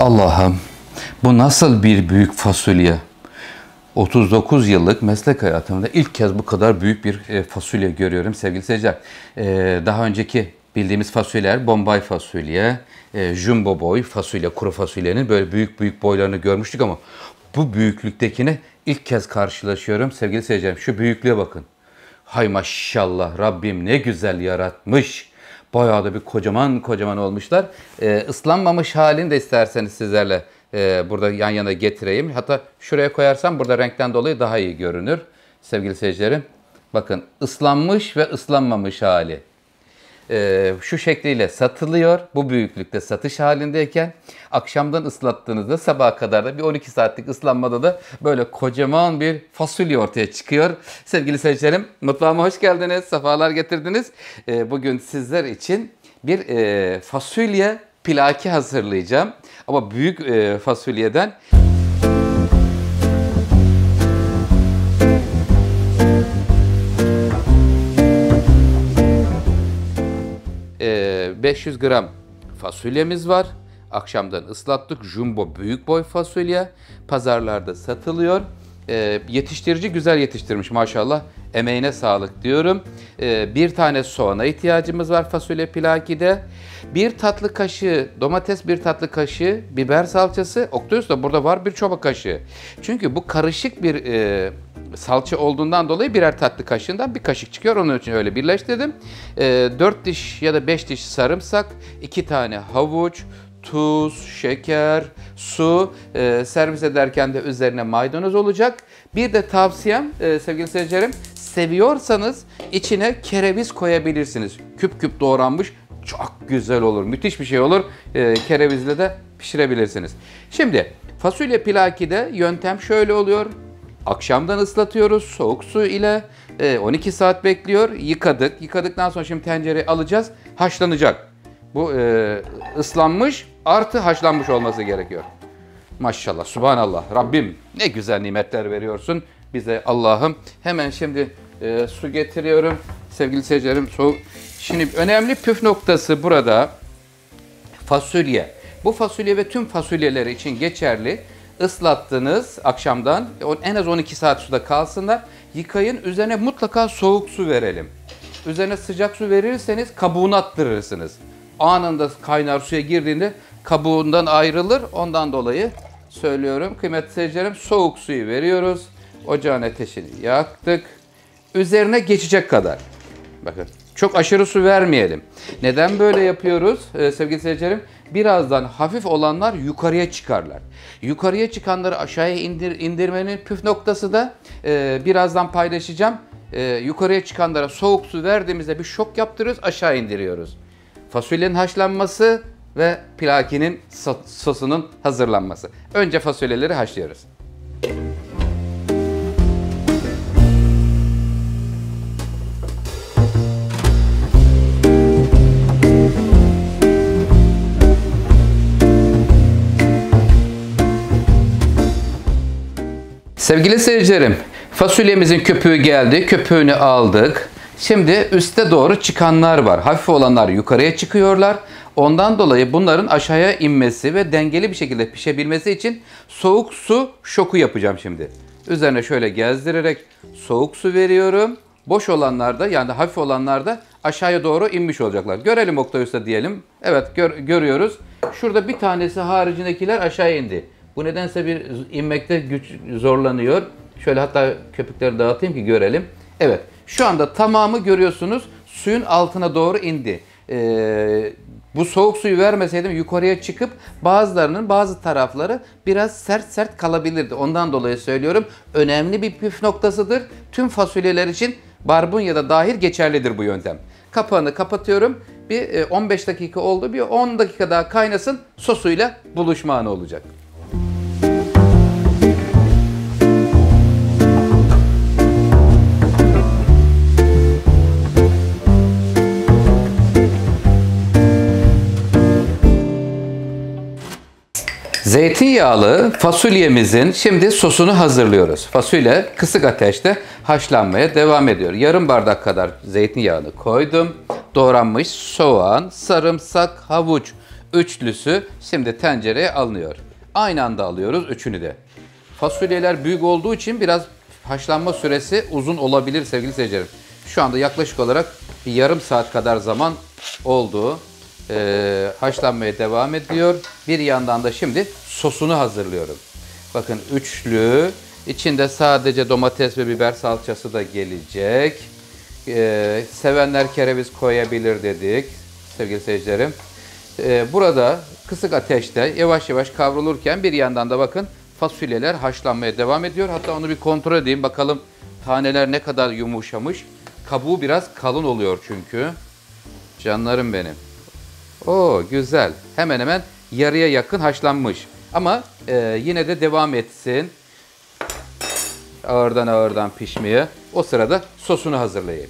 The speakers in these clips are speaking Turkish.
Allah'ım, bu nasıl bir büyük fasulye? 39 yıllık meslek hayatımda ilk kez bu kadar büyük bir fasulye görüyorum sevgili seyirciler. Daha önceki bildiğimiz fasulyeler bombay fasulye, jumbo boy fasulye, kuru fasulyenin böyle büyük büyük boylarını görmüştük ama bu büyüklüktekine ilk kez karşılaşıyorum sevgili seyircilerim. Şu büyüklüğe bakın. Hay maşallah, Rabbim ne güzel yaratmış. Bayağı da bir kocaman kocaman olmuşlar. Islanmamış halini de isterseniz sizlerle burada yan yana getireyim. Hatta şuraya koyarsam burada renkten dolayı daha iyi görünür. Sevgili seyircilerim, bakın ıslanmış ve ıslanmamış hali. Şu şekliyle satılıyor. Bu büyüklükte satış halindeyken akşamdan ıslattığınızda sabaha kadar da bir 12 saatlik ıslanmada da böyle kocaman bir fasulye ortaya çıkıyor. Sevgili seyircilerim, mutfağıma hoş geldiniz. Sefalar getirdiniz. Bugün sizler için bir fasulye pilaki hazırlayacağım. Ama büyük fasulyeden. 500 gram fasulyemiz var. Akşamdan ıslattık. Jumbo büyük boy fasulye. Pazarlarda satılıyor. Yetiştirici güzel yetiştirmiş maşallah. Emeğine sağlık diyorum. Bir tane soğana ihtiyacımız var fasulye pilakide. Bir tatlı kaşığı domates, bir tatlı kaşığı biber salçası. Oktayus da burada var bir çorba kaşığı. Çünkü bu karışık bir salça olduğundan dolayı birer tatlı kaşığından bir kaşık çıkıyor. Onun için öyle birleştirdim. 4 diş ya da 5 diş sarımsak, 2 tane havuç, tuz, şeker, su, servis ederken de üzerine maydanoz olacak. Bir de tavsiyem sevgili seyircilerim, seviyorsanız içine kereviz koyabilirsiniz. Küp küp doğranmış, çok güzel olur, müthiş bir şey olur. Kerevizle de pişirebilirsiniz. Şimdi fasulye pilakide yöntem şöyle oluyor. Akşamdan ıslatıyoruz soğuk su ile, 12 saat bekliyor. Yıkadık. Yıkadıktan sonra şimdi tencereye alacağız. Haşlanacak. Bu ıslanmış artı haşlanmış olması gerekiyor. Maşallah, subhanallah. Rabbim ne güzel nimetler veriyorsun bize Allah'ım. Hemen şimdi su getiriyorum. Sevgili seyircilerim, soğuk. Şimdi önemli püf noktası burada fasulye. Bu fasulye ve tüm fasulyeler için geçerli. Islattınız akşamdan, en az 12 saat suda kalsınlar. Yıkayın, üzerine mutlaka soğuk su verelim. Üzerine sıcak su verirseniz kabuğunu attırırsınız. Anında kaynar suya girdiğinde kabuğundan ayrılır. Ondan dolayı söylüyorum kıymetli seyircilerim, soğuk suyu veriyoruz. Ocağın ateşini yaktık. Üzerine geçecek kadar. Bakın, çok aşırı su vermeyelim. Neden böyle yapıyoruz sevgili seyircilerim? Birazdan hafif olanlar yukarıya çıkarlar. Yukarıya çıkanları aşağıya indirmenin püf noktası da birazdan paylaşacağım. Yukarıya çıkanlara soğuk su verdiğimizde bir şok yaptırıyoruz, aşağı indiriyoruz. Fasulyenin haşlanması ve pilakinin sosunun hazırlanması. Önce fasulyeleri haşlıyoruz. Sevgili seyircilerim, fasulyemizin köpüğü geldi. Köpüğünü aldık. Şimdi üste doğru çıkanlar var. Hafif olanlar yukarıya çıkıyorlar. Ondan dolayı bunların aşağıya inmesi ve dengeli bir şekilde pişebilmesi için soğuk su şoku yapacağım şimdi. Üzerine şöyle gezdirerek soğuk su veriyorum. Boş olanlarda, yani hafif olanlarda aşağıya doğru inmiş olacaklar. Görelim Oktay Usta diyelim. Evet, görüyoruz. Şurada bir tanesi haricindekiler aşağı indi. Bu nedense bir inmekte güç zorlanıyor. Şöyle hatta köpükleri dağıtayım ki görelim. Evet, şu anda tamamı görüyorsunuz suyun altına doğru indi. Bu soğuk suyu vermeseydim yukarıya çıkıp bazı tarafları biraz sert kalabilirdi. Ondan dolayı söylüyorum, önemli bir püf noktasıdır. Tüm fasulyeler için barbunya da dahil geçerlidir bu yöntem. Kapağını kapatıyorum. Bir 15 dakika oldu. Bir 10 dakika daha kaynasın. Sosuyla buluşma anı olacak. Zeytinyağlı fasulyemizin şimdi sosunu hazırlıyoruz. Fasulye kısık ateşte haşlanmaya devam ediyor. Yarım bardak kadar zeytinyağını koydum. Doğranmış soğan, sarımsak, havuç, üçlüsü şimdi tencereye alınıyor. Aynı anda alıyoruz üçünü de. Fasulyeler büyük olduğu için biraz haşlanma süresi uzun olabilir sevgili seyircilerim. Şu anda yaklaşık olarak bir yarım saat kadar zaman oldu. Haşlanmaya devam ediyor. Bir yandan da şimdi sosunu hazırlıyorum. Bakın üçlü. İçinde sadece domates ve biber salçası da gelecek. Sevenler kereviz koyabilir dedik sevgili seyircilerim. Burada kısık ateşte yavaş yavaş kavrulurken bir yandan da bakın fasulyeler haşlanmaya devam ediyor. Hatta onu bir kontrol edeyim bakalım taneler ne kadar yumuşamış. Kabuğu biraz kalın oluyor çünkü. Canlarım benim. Oo güzel. Hemen hemen yarıya yakın haşlanmış. Ama yine de devam etsin. Ağırdan pişmeye. O sırada sosunu hazırlayayım.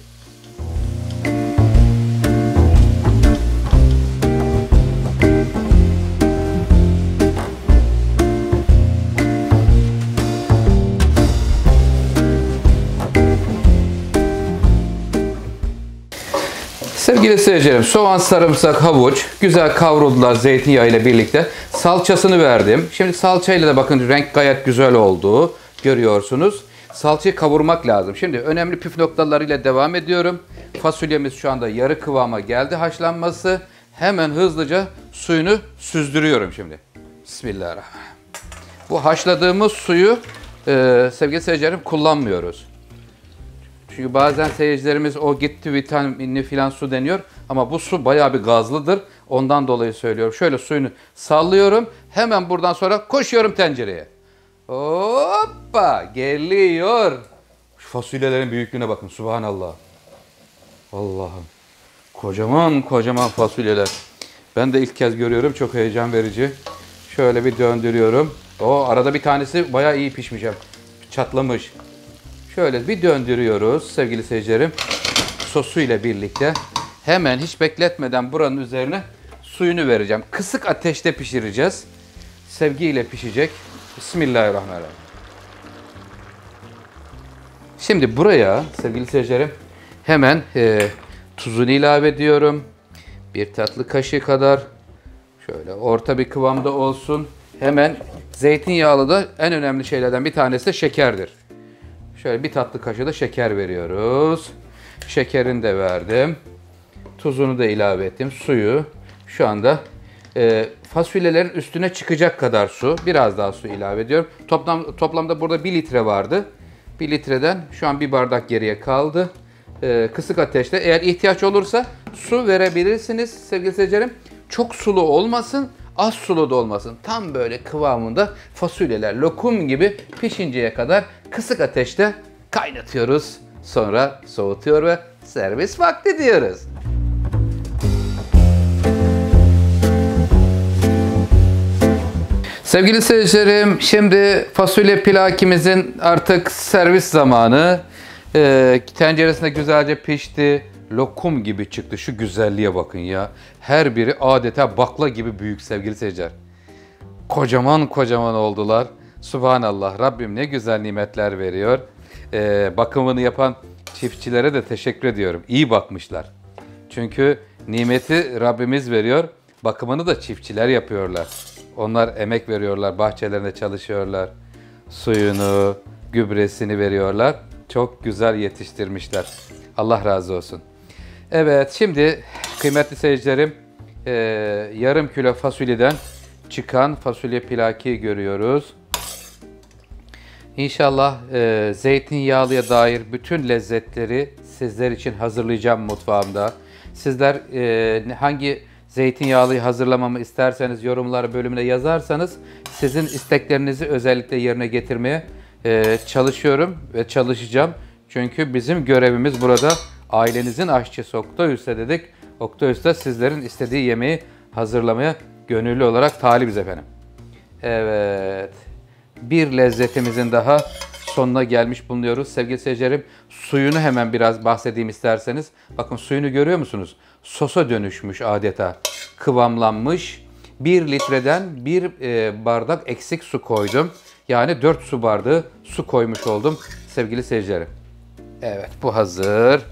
Sevgili seyircilerim, soğan, sarımsak, havuç güzel kavruldular zeytinyağı ile birlikte. Salçasını verdim. Şimdi salçayla da bakın renk gayet güzel oldu. Görüyorsunuz. Salçayı kavurmak lazım. Şimdi önemli püf noktalarıyla devam ediyorum. Fasulyemiz şu anda yarı kıvama geldi haşlanması. Hemen hızlıca suyunu süzdürüyorum şimdi. Bismillahirrahmanirrahim. Bu haşladığımız suyu sevgili seyircilerim kullanmıyoruz. Çünkü bazen seyircilerimiz o gitti vitaminli filan su deniyor. Ama bu su bayağı bir gazlıdır. Ondan dolayı söylüyorum. Şöyle suyunu sallıyorum. Hemen buradan sonra koşuyorum tencereye. Hoppa geliyor. Şu fasulyelerin büyüklüğüne bakın. Subhanallah. Allah'ım. Kocaman fasulyeler. Ben de ilk kez görüyorum. Çok heyecan verici. Şöyle bir döndürüyorum. Arada bir tanesi bayağı iyi pişmiş. Çatlamış. Şöyle bir döndürüyoruz sevgili seyircilerim. Sosu ile birlikte hemen hiç bekletmeden buranın üzerine suyunu vereceğim. Kısık ateşte pişireceğiz. Sevgiyle pişecek. Bismillahirrahmanirrahim. Şimdi buraya sevgili seyircilerim hemen tuzunu ilave ediyorum. Bir tatlı kaşığı kadar. Şöyle orta bir kıvamda olsun. Hemen zeytinyağlı da en önemli şeylerden bir tanesi de şekerdir. Şöyle bir tatlı kaşığı da şeker veriyoruz. Şekerini de verdim. Tuzunu da ilave ettim. Suyu şu anda fasulyelerin üstüne çıkacak kadar su. Biraz daha su ilave ediyorum. Toplamda burada 1 litre vardı. 1 litreden şu an 1 bardak geriye kaldı. Kısık ateşte eğer ihtiyaç olursa su verebilirsiniz sevgili seyircilerim. Çok sulu olmasın, az sulu da olmasın. Tam böyle kıvamında fasulyeler lokum gibi pişinceye kadar kısık ateşte kaynatıyoruz. Sonra soğutuyor ve servis vakti diyoruz. Sevgili seyircilerim, şimdi fasulye pilakimizin artık servis zamanı. Tenceresinde güzelce pişti. Lokum gibi çıktı. Şu güzelliğe bakın ya. Her biri adeta bakla gibi büyük sevgili seyirciler. Kocaman oldular. Subhanallah. Rabbim ne güzel nimetler veriyor. Bakımını yapan çiftçilere de teşekkür ediyorum. İyi bakmışlar. Çünkü nimeti Rabbimiz veriyor. Bakımını da çiftçiler yapıyorlar. Onlar emek veriyorlar. Bahçelerinde çalışıyorlar. Suyunu, gübresini veriyorlar. Çok güzel yetiştirmişler. Allah razı olsun. Evet, şimdi kıymetli seyircilerim, yarım kilo fasulyeden çıkan fasulye pilaki görüyoruz. İnşallah zeytinyağlıya dair bütün lezzetleri sizler için hazırlayacağım mutfağımda. Sizler hangi zeytinyağlıyı hazırlamamı isterseniz yorumlar bölümüne yazarsanız sizin isteklerinizi özellikle yerine getirmeye çalışıyorum ve çalışacağım. Çünkü bizim görevimiz burada ailenizin aşçısı Oktay Usta dedik. Oktay Usta sizlerin istediği yemeği hazırlamaya gönüllü olarak talibiz efendim. Evet. Bir lezzetimizin daha sonuna gelmiş bulunuyoruz. Sevgili seyircilerim, suyunu hemen biraz bahsedeyim isterseniz. Bakın suyunu görüyor musunuz? Sosa dönüşmüş adeta. Kıvamlanmış. 1 litreden 1 bardak eksik su koydum. Yani 4 su bardağı su koymuş oldum sevgili seyircilerim. Evet, bu hazır.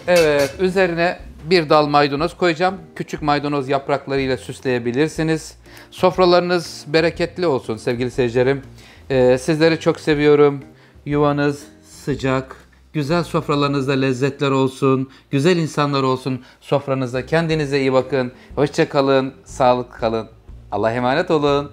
Evet, üzerine bir dal maydanoz koyacağım. Küçük maydanoz yapraklarıyla süsleyebilirsiniz. Sofralarınız bereketli olsun sevgili seyircilerim. Sizleri çok seviyorum. Yuvanız sıcak. Güzel sofralarınızda lezzetler olsun. Güzel insanlar olsun sofranızda. Kendinize iyi bakın. Hoşça kalın. Sağlıklı kalın. Allah'a emanet olun.